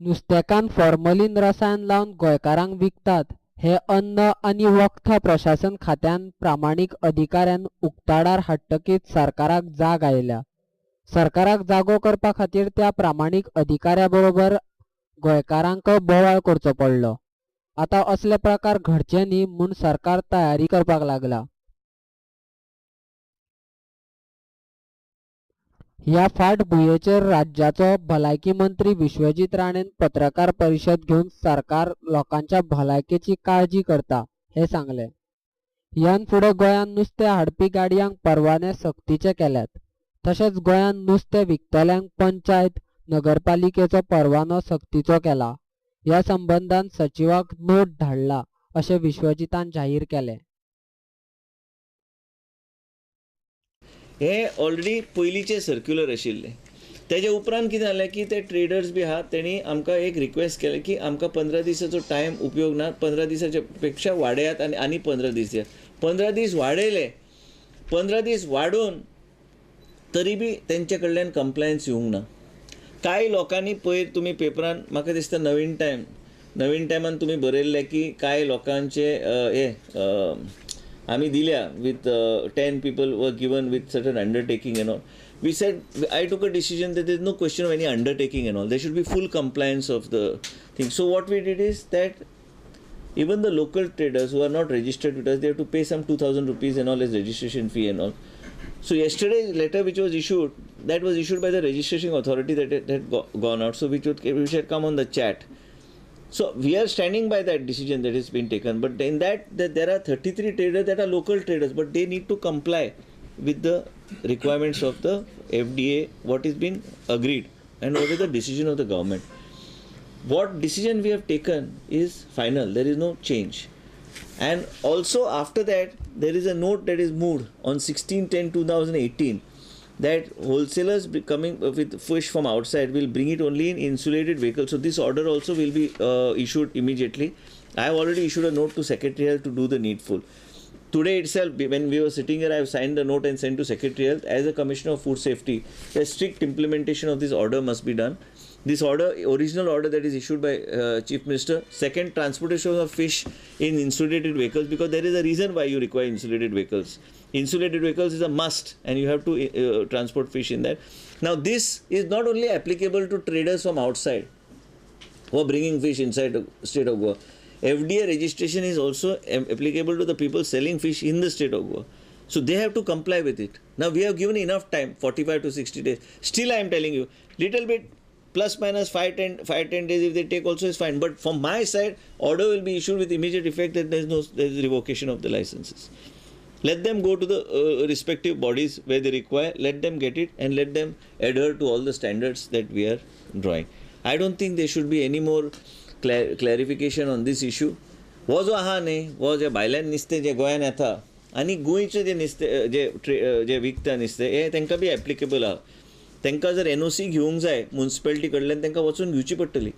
नुस्तेकान formalin रसायन लावन गोंयकारांक विकतात हे अन्न आणि वखद प्रशासन खात्यान प्रामाणीक अधिकाऱ्यान उक्ताडार हाडटकीच सरकाराक जाग आयल्या। सरकाराक जागो करपा खातीर त्या प्रामाणीक अधिकाऱ्या बरोबर गोंयकारांक बोवाळ करचो पडलो। आता असले प्रकार घडचे न्ही म्हूण सरकार तयारी करपाक लागला। ह्या फाटभुंयेचेर राज्याचो भलायकी मंत्री विश्वजीत राणेन पत्रकार परिशद घेवन सरकार लोकांच्या भलायकेची काळजी करता हे सांगले। ह्यान फुडें गोंयान नुस्तें हाडपी गाडयांक परवाने सक्तीचे केल्यात। तशेंच गोंयान नुस्तें विकतल्यांक पंचायत नगरपालिकेचो परवानो सक्तीचो केला। ह्या संबंधान सचिवाक नोट धाडला अशें विश्वजितान जाहीर केलें। हे ऑलरेडी पयलींचे सर्क्युलर आशिल्ले। तेजे उपरांत कितें जालें की ते ट्रेडर्स बी आहात तेणी आमकां एक रिक्वेस्ट केलें की आमकां 15 दिसाचो टायम उपयोग ना, 15 दिसाच्या पेक्षा वाडयात आनी 15 दीस दियात। 15 दीस वाडयले, 15 दीस वाडून तरी बी तेंचे कडल्यान कंप्लायन्स येवंक ना। कांय लोकांनी पयर तुमी पेपरान म्हाका दिसता नवीन टायमान तुमी बरयल्लें की कांय लोकांचे आमी दिल्या with 10 people were given with certain undertaking and all. We said, I took a decision that there is no question of any undertaking and all. There should be full compliance of the thing. So what we did is that even the local traders who are not registered with us, they have to pay some 2,000 rupees and all as registration fee and all. So yesterday's letter which was issued, that was issued by the registration authority that had gone out. So which had come on the chat. So we are standing by that decision that has been taken. But in that there are 33 traders that are local traders, but they need to comply with the requirements of the FDA, what is been agreed, and what is the decision of the government. What decision we have taken is final. There is no change. And also after that, there is a note that is moved on 16/10/2018 that wholesalers coming with fish from outside will bring it only in insulated vehicles. So this order also will be issued immediately. I have already issued a note to Secretary Health to do the needful. Today itself, when we were sitting here, I have signed the note and sent to Secretary Health. As a Commissioner of Food Safety, a strict implementation of this order must be done. This order, original order that is issued by Chief Minister. Second, transportation of fish in insulated vehicles, because there is a reason why you require insulated vehicles. Insulated vehicles is a must, and you have to transport fish in that. Now, this is not only applicable to traders from outside who are bringing fish inside the state of Goa. FDA registration is also applicable to the people selling fish in the state of Goa. So they have to comply with it. Now we have given enough time, 45 to 60 days. Still I am telling you, little bit plus minus 5-10 days if they take also is fine. But from my side, order will be issued with immediate effect that there is revocation of the licenses. Let them go to the respective bodies where they require, let them get it, and let them adhere to all the standards that we are drawing. I don't think there should be any more clarification on this issue. हो जो आहा न्ही, हो जे भायल्यान नुस्तें जे गोंयान येता आनी गोंयचें जे नुस्तें जे विकता नुस्तें हें तांकां बी एप्लिकेबल आहा. तांकां जर NOC घेवंक जाय म्युन्सिपालिटी कडल्यान तांकां वचून घेवची पडटली.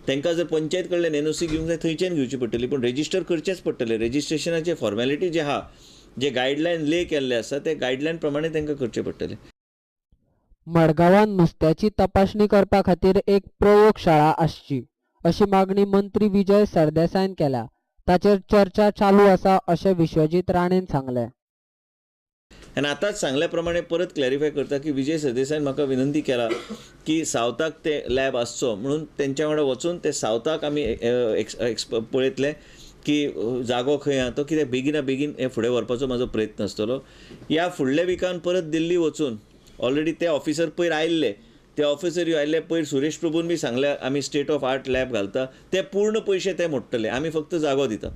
तांकां जर पंचायत कडल्यान NOC घेवंक जाय थंयच्यान घेवची पडटली, पूण रेजिस्टर करचेंच पडटलें. रेजिस्ट्रेशनाचे फॉर्मेलिटी जे आहा, जे गायडलायन ले केल्ले आसा ते गायडलायन प्रमाणे तांकां करचें पडटलें. मडगांवान नुस्त्याची तपासणी करपा खातीर एक प्रयोगशाळा आसची अशी मागणी मंत्री विजय सरदेसायन केल्या. ताचेर चर्चा चालू आसा अशें विश्वजीत राणेन सांगलें. आनी आतांच सांगल्या प्रमाणे परत क्लॅरिफाय करता की विजय सरदेसायन म्हाका विनंती केला की सावथाक ते लॅब आसचो म्हणून तेंच्या वांगडा वचून ते सावथाक आमी पळयतले की जागो खंय आहा तो, कित्याक बेगिना बेगीन हे फुडें व्हरपाचो म्हाजो प्रयत्न आसतलो. ह्या फुडल्या विकान परत दिल्ली वचून ऑलरेडी ते ऑफिसर पयर आयिल्ले, ते ऑफिसर आयिल्ले पयर सुरेश प्रभून बी सांगल्या आमी स्टेट ऑफ आर्ट लॅब घालता, ते पूर्ण पयशे ते मोडटले, आमी फक्त जागो दिता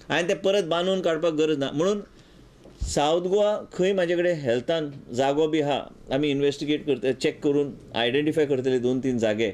आनी ते परत बांदून काडपाक गरज ना. म्हणून सावथ गोवा खंय म्हाजे कडेन हेल्थान जागो बी आहा, आमी इन्वेस्टिगेट करता, चॅक करून आयडेंटिफाय करतले 2-3 जागे.